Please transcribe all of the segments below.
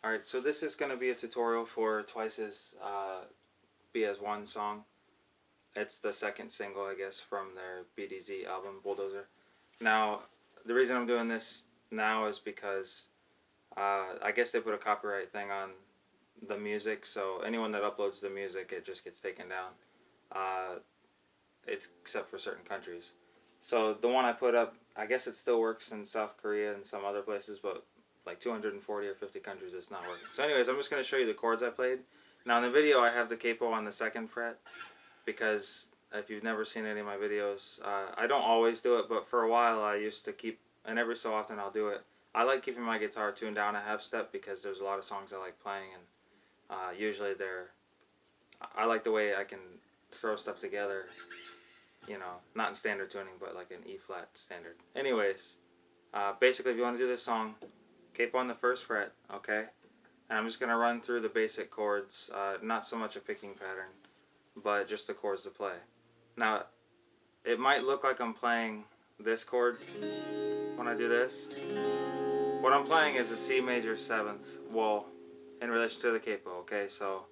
Alright, so this is going to be a tutorial for Twice's Be As One song. It's the second single, I guess, from their BDZ album, Bulldozer. Now, the reason I'm doing this now is because I guess they put a copyright thing on the music, so anyone that uploads the music, it just gets taken down, except for certain countries. So the one I put up, I guess it still works in South Korea and some other places, but like 240 or 50 countries it's not working. So anyways, I'm just going to show you the chords I played. Now in the video I have the capo on the 2nd fret, because if you've never seen any of my videos, I don't always do it, but for a while I used to keep, and every so often I'll do it. I like keeping my guitar tuned down a half step because there's a lot of songs I like playing, and usually I like the way I can throw stuff together, you know, not in standard tuning, but like in E flat standard. Anyways, basically if you want to do this song, capo on the 1st fret, okay? And I'm just going to run through the basic chords, not so much a picking pattern, but just the chords to play. Now, it might look like I'm playing this chord when I do this. What I'm playing is a C major 7th, well, in relation to the capo, okay? So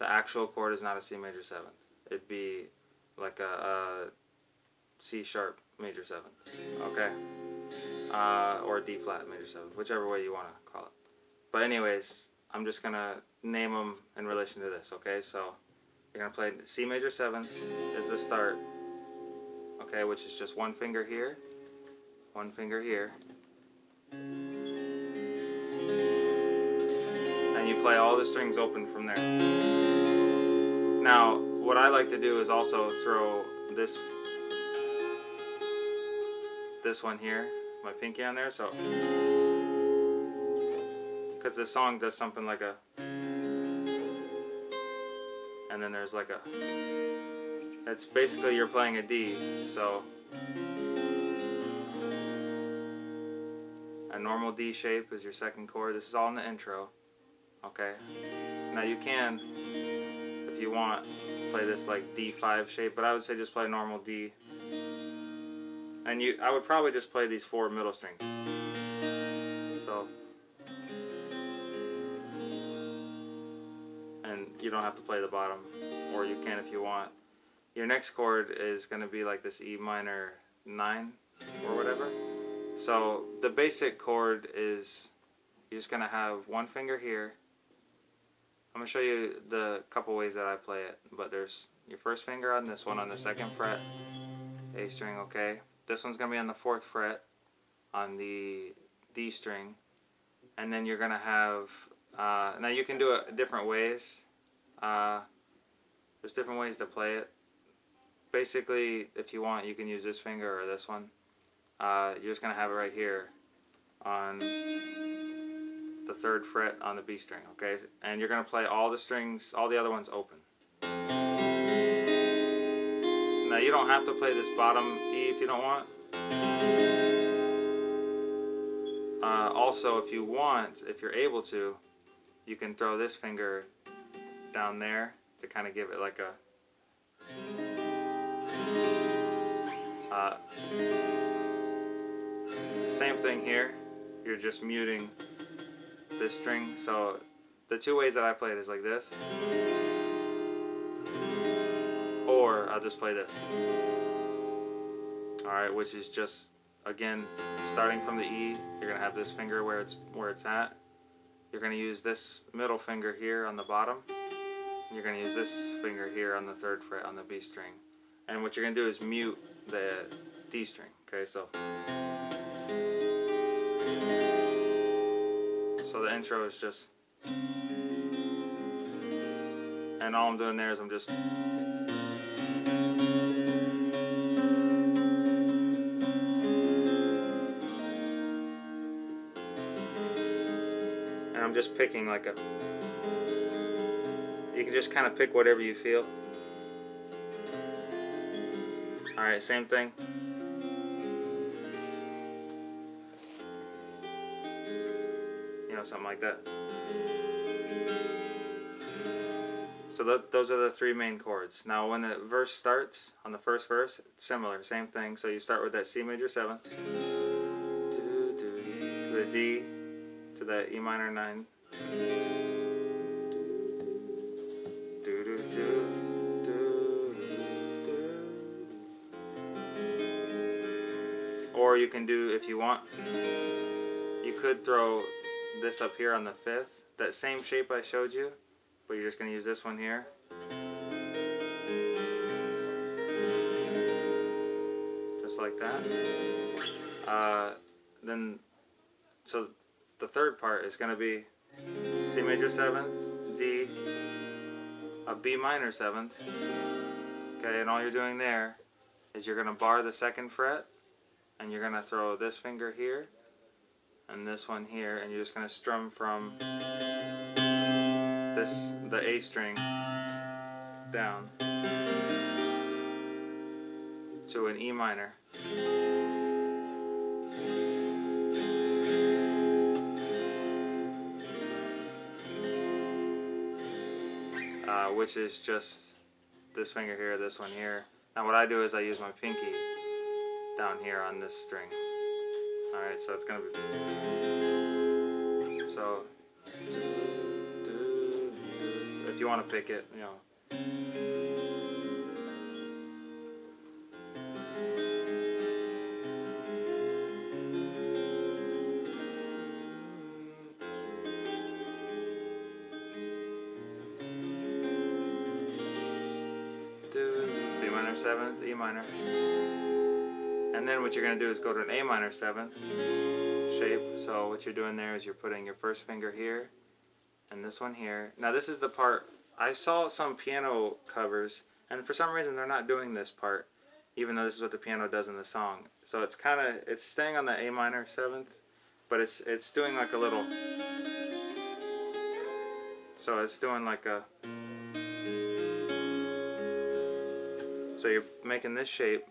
the actual chord is not a C major 7th. It'd be like a C sharp major 7th, okay? Or D flat major 7th, whichever way you want to call it. But anyways, I'm just going to name them in relation to this, okay? So you're going to play C major 7th is the start, okay, which is just one finger here, one finger here. And you play all the strings open from there. Now, what I like to do is also throw this one here, my pinky on there, so because the song does something like a, and then there's like a, it's basically you're playing a D, so a normal D shape is your 2nd chord. This is all in the intro, okay? Now you can, if you want, play this like D5 shape, but I would say just play normal D. And I would probably just play these 4 middle strings. So, and you don't have to play the bottom, or you can if you want. Your next chord is going to be like this E minor 9 or whatever. So the basic chord is you're just going to have one finger here. I'm going to show you the couple ways that I play it, but there's your 1st finger on this one on the 2nd fret, A string, okay? This one's going to be on the 4th fret on the D string, and then you're going to have, now you can do it different ways. There's different ways to play it. Basically, if you want, you can use this finger or this one. You're just going to have it right here on the 3rd fret on the B string, okay? And you're going to play all the strings, all the other ones open. Now you don't have to play this bottom E if you don't want. Also, if you want, if you're able to, you can throw this finger down there to kind of give it like a same thing here. You're just muting this string. So the 2 ways that I play it is like this, or I'll just play this. Alright, which is just, again, starting from the E, you're going to have this finger where it's at. You're going to use this middle finger here on the bottom. You're going to use this finger here on the 3rd fret on the B string. And what you're going to do is mute the D string. Okay, so the intro is just, and all I'm doing there is I'm just, and I'm just picking like a, you can just kind of pick whatever you feel. Alright, same thing. You know, something like that. So those are the 3 main chords. Now when the verse starts, on the 1st verse, it's similar, same thing. So you start with that C major 7th to a D, to that E minor 9. Or you can do, if you want, you could throw this up here on the 5th, that same shape I showed you, but you're just going to use this one here. Just like that. Then, so the third part is going to be C major 7th, D, a B minor 7th. Okay, and all you're doing there is you're going to bar the 2nd fret, and you're going to throw this finger here, and this one here, and you're just going to strum from this, the A string, down to an E minor. Which is just this finger here, this one here. Now what I do is I use my pinky down here on this string. Alright, so it's going to be... So... If you want to pick it, you know. B minor 7th, E minor. And then what you're going to do is go to an A minor 7th shape. So what you're doing there is you're putting your first finger here and this one here. Now this is the part, I saw some piano covers and for some reason they're not doing this part, even though this is what the piano does in the song. So it's kind of, it's staying on the A minor 7th, but it's doing like a little, so it's doing like a, so you're making this shape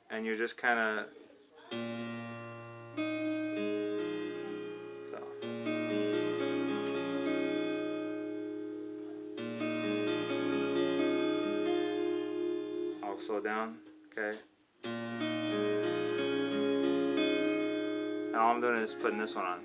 and you're just kind of, so. I'll slow down, okay. And all I'm doing is putting this one on.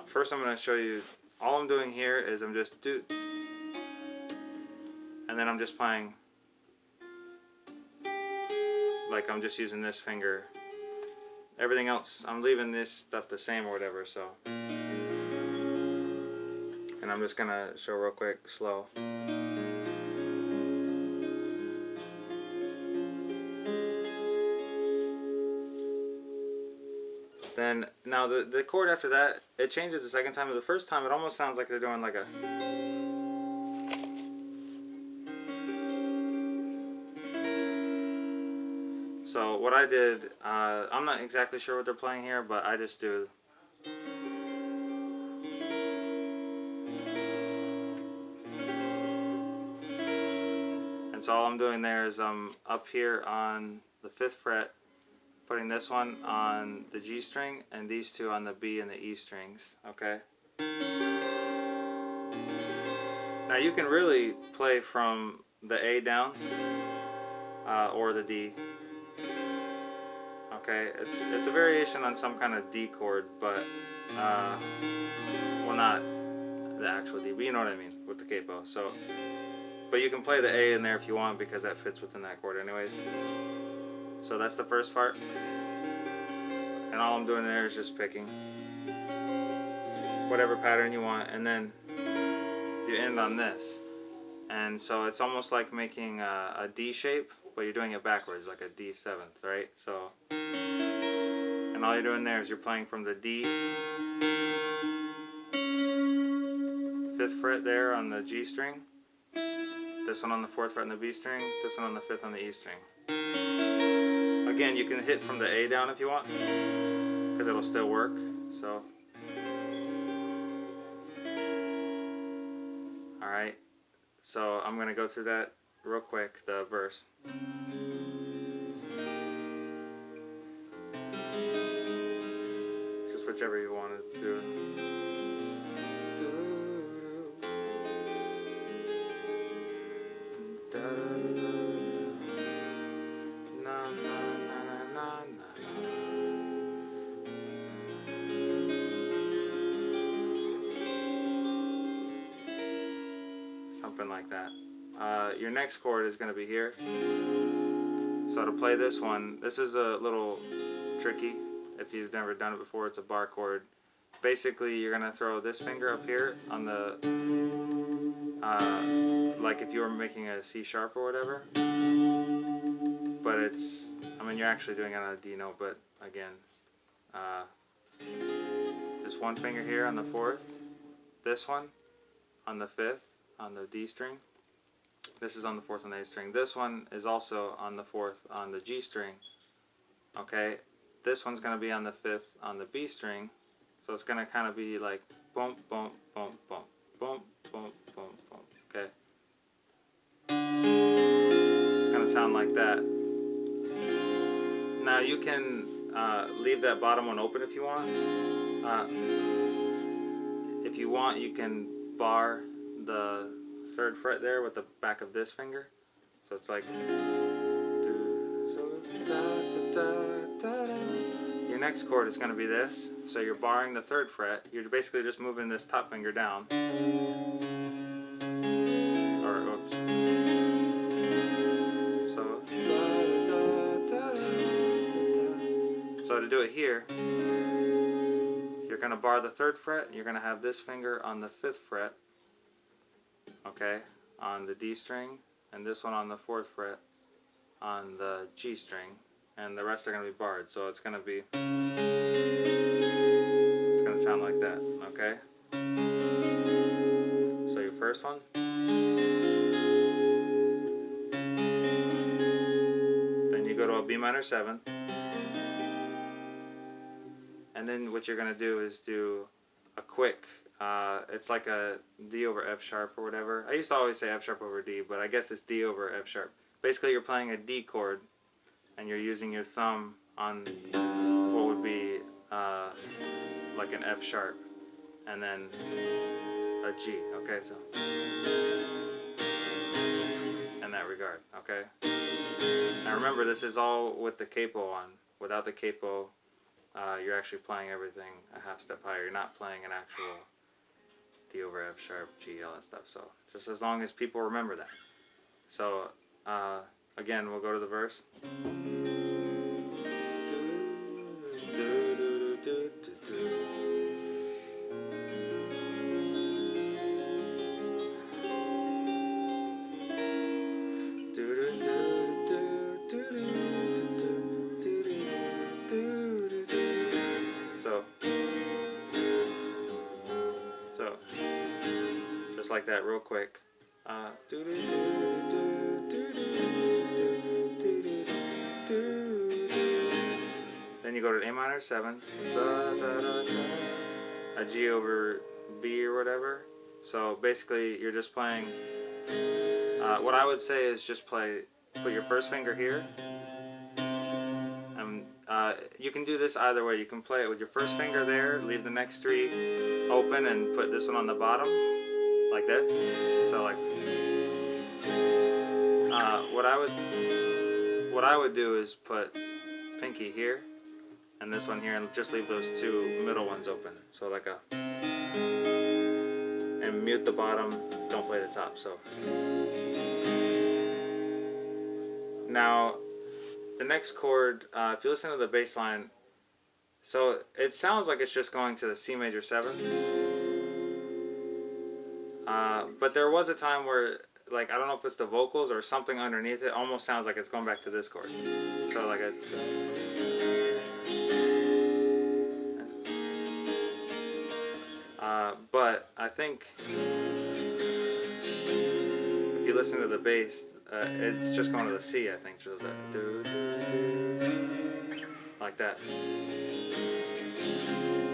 First I'm going to show you, all I'm doing here is I'm just do, and then I'm just playing, like I'm just using this finger. Everything else, I'm leaving this stuff the same or whatever, so. And I'm just going to show real quick, slow. Then, now the chord after that, it changes the second time, but the first time it almost sounds like they're doing like a... So what I did, I'm not exactly sure what they're playing here, but I just do... And so all I'm doing there is I'm up here on the 5th fret, putting this one on the G string and these two on the B and the E strings, okay? Now you can really play from the A down or the D, okay? It's a variation on some kind of D chord, but well, not the actual D, but you know what I mean with the capo. So, but you can play the A in there if you want because that fits within that chord anyways. So that's the first part, and all I'm doing there is just picking whatever pattern you want, and then you end on this. And so it's almost like making a D shape, but you're doing it backwards, like a D 7th, right? So, and all you're doing there is you're playing from the D 5th fret there on the G string, this one on the 4th fret on the B string, this one on the 5th on the E string. Again, you can hit from the A down if you want, because it'll still work. So, alright, so I'm going to go through that real quick, the verse. whichever you want to do. Something like that. Your next chord is going to be here. So to play this one, this is a little tricky if you've never done it before. It's a bar chord. Basically, you're going to throw this finger up here on the, like if you were making a C sharp or whatever. But it's, I mean, you're actually doing it on a D note, but again, just one finger here on the 4th, this one on the 5th, on the D string. This is on the 4th on the A string. This one is also on the 4th on the G string. Okay, this one's going to be on the 5th on the B string. So it's going to kind of be like boom, boom, boom, boom, boom, boom, boom, boom. Okay. It's going to sound like that. Now you can leave that bottom one open if you want. If you want, you can bar the 3rd fret there with the back of this finger. So it's like your next chord is going to be this. So you're barring the 3rd fret. You're basically just moving this top finger down. Or oops. So to do it here, you're going to bar the 3rd fret. And you're going to have this finger on the 5th fret. Okay, on the D string, and this one on the 4th fret on the G string, and the rest are going to be barred. So it's going to be, it's going to sound like that. Okay, so your first one, then you go to a B minor 7, and then what you're going to do is do a quick, it's like a D over F sharp or whatever. I used to always say F sharp over D, but I guess it's D over F sharp. Basically, you're playing a D chord, and you're using your thumb on what would be like an F sharp, and then a G. Okay, so in that regard. Okay. Now remember, this is all with the capo on. Without the capo, you're actually playing everything a half step higher. You're not playing an actual D over F sharp, G, all that stuff. So just as long as people remember that. So again, we'll go to the verse. So just like that, real quick. Then you go to A minor 7, a G over B or whatever. So basically, you're just playing. What I would say is just put your first finger here. You can do this either way. You can play it with your first finger there, leave the next 3 open, and put this one on the bottom, like that. So like, what I would do is put pinky here, and this one here, and just leave those 2 middle ones open. So like and mute the bottom, don't play the top. So now the next chord, if you listen to the bass line, so it sounds like it's just going to the C major 7. But there was a time where, like, I don't know if it's the vocals or something underneath it, almost sounds like it's going back to this chord. So like but I think if you listen to the bass, it's just going to the C, I think. Just that, like that.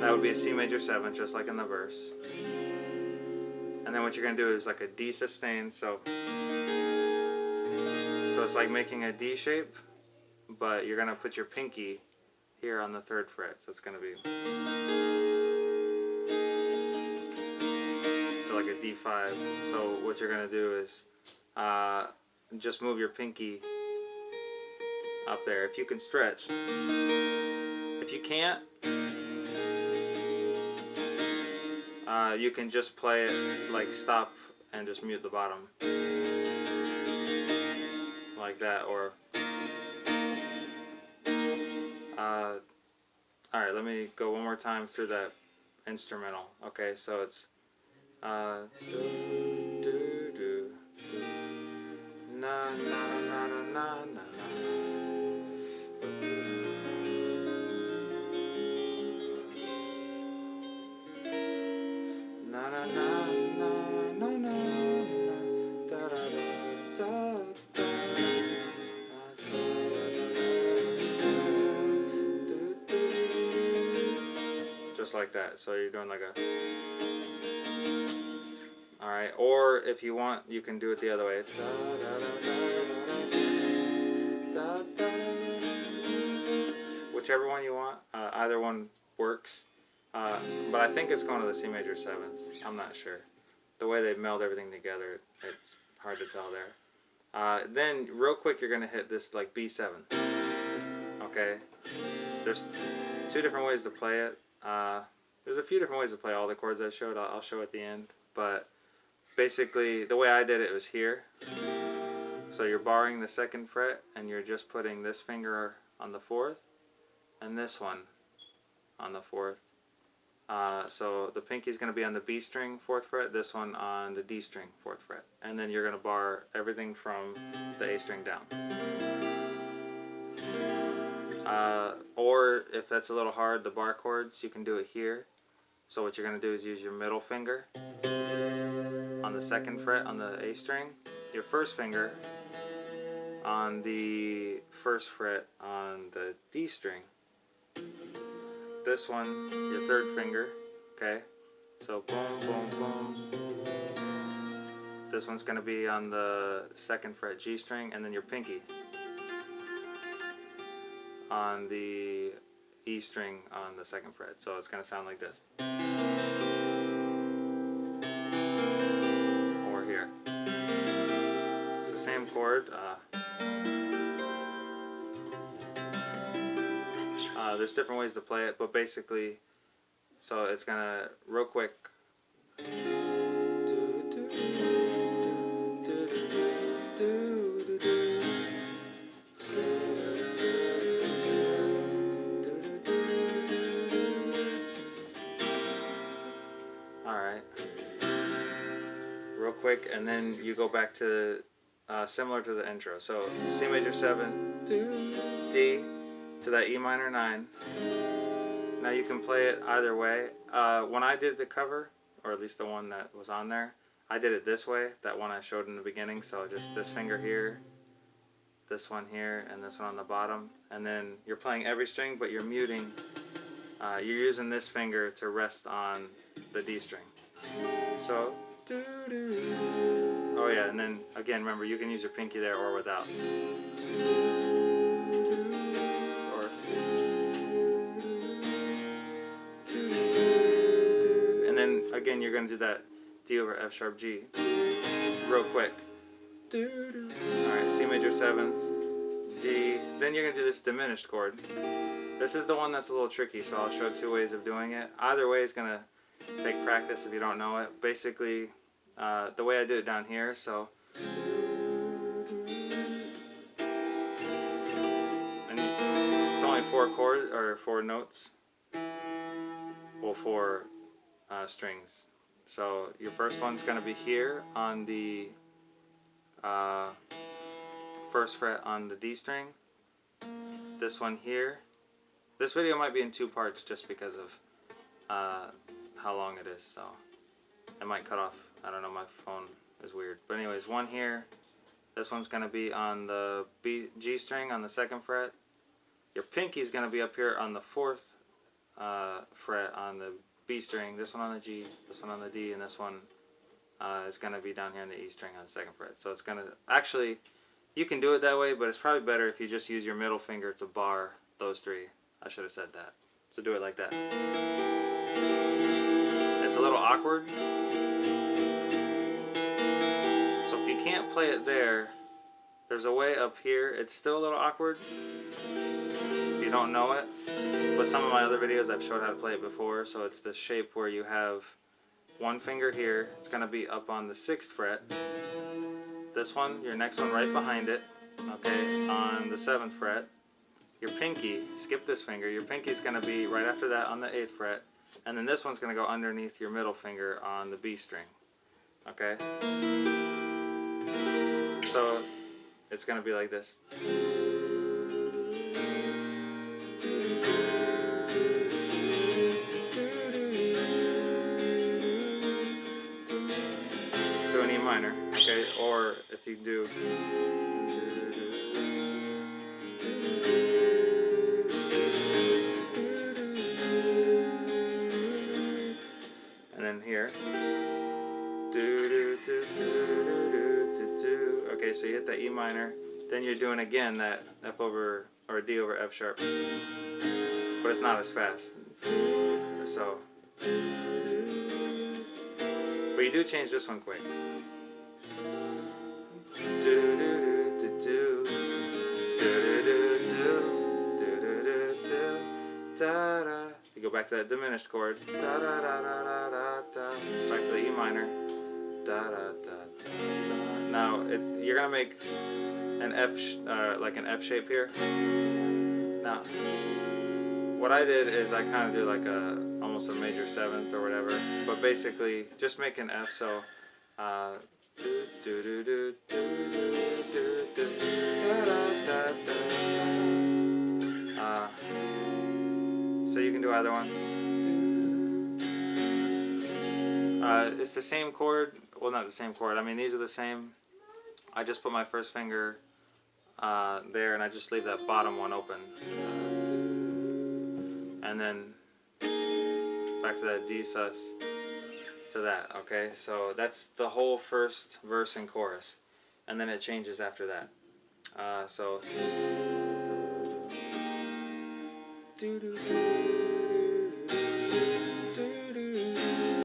That would be a C major 7, just like in the verse. And then what you're going to do is like a D sustain. So it's like making a D shape, but you're going to put your pinky here on the 3rd fret. So it's going to be to like a D5. So what you're going to do is just move your pinky up there. If you can stretch. If you can't, you can just play it like stop and just mute the bottom. Like that, or alright, let me go one more time through that instrumental. Okay, so it's do do do na na na na na na. Na na na na na na da da da da. Just like that. So you're doing like a. Alright, or if you want, you can do it the other way. Whichever one you want. Either one works. But I think it's going to the C major 7th. I'm not sure. The way they meld everything together, it's hard to tell there. Then, real quick, you're going to hit this like B7. Okay? There's 2 different ways to play it. There's a few different ways to play all the chords I showed. I'll show at the end. But basically, the way I did it was here. So you're barring the 2nd fret, and you're just putting this finger on the 4th, and this one on the 4th. So the pinky is going to be on the B string 4th fret, this one on the D string 4th fret. And then you're going to bar everything from the A string down. Or if that's a little hard, the bar chords, you can do it here. So what you're going to do is use your middle finger on the 2nd fret on the A string, your 1st finger on the 1st fret on the D string, this one, your 3rd finger, okay? So boom, boom, boom. This one's going to be on the 2nd fret G string, and then your pinky on the E string on the 2nd fret. So it's going to sound like this. Or here. It's the same chord. There's different ways to play it, but basically, so it's gonna, real quick. Alright. Real quick, and then you go back to, similar to the intro. So, C major 7, D, to that E minor 9. Now you can play it either way. When I did the cover, or at least the one that was on there, I did it this way, that one I showed in the beginning. So just this finger here, this one here, and this one on the bottom. And then you're playing every string, but you're muting. You're using this finger to rest on the D string. So, oh yeah, and then again, remember, you can use your pinky there or without. Again, you're going to do that D over F sharp G real quick. Alright, C major 7th, D. Then you're going to do this diminished chord. This is the one that's a little tricky, so I'll show 2 ways of doing it. Either way is going to take practice if you don't know it. Basically, the way I do it down here, so. And it's only 4 chords, or 4 notes. Well, 4 strings. So your first one's going to be here on the 1st fret on the D string. This one here. This video might be in 2 parts just because of how long it is, so it might cut off. I don't know, my phone is weird. But anyways, one here. This one's going to be on the G string on the 2nd fret. Your pinky's going to be up here on the 4th fret on the B string, this one on the G, this one on the D, and this one is going to be down here on the E string on the 2nd fret. So it's going to, actually, you can do it that way, but it's probably better if you just use your middle finger to bar those 3. I should have said that. So do it like that. It's a little awkward. So if you can't play it there, there's a way up here. It's still a little awkward if you don't know it. With some of my other videos, I've showed how to play it before. So it's this shape where you have one finger here. It's going to be up on the 6th fret. This one, your next one right behind it, okay, on the 7th fret. Your pinky, skip this finger, your pinky is going to be right after that on the 8th fret. And then this one's going to go underneath your middle finger on the B string. Okay? So it's going to be like this. To an E minor, okay? Or if you do, and then here, okay, so you hit that E minor, then you're doing again that F over, or D over F sharp, but it's not as fast. So, but you do change this one quick. You go back to that diminished chord. Back to the E minor. Now you're gonna make an F, like an F shape here. Now, what I did is I kind of do like almost a major 7th or whatever, but basically just make an F. So, so you can do either one. It's the same chord. Well, not the same chord. I mean, these are the same. I just put my first finger there, and I just leave that bottom one open. And then back to that D sus to that. Okay, so that's the whole first verse and chorus, and then it changes after that. So.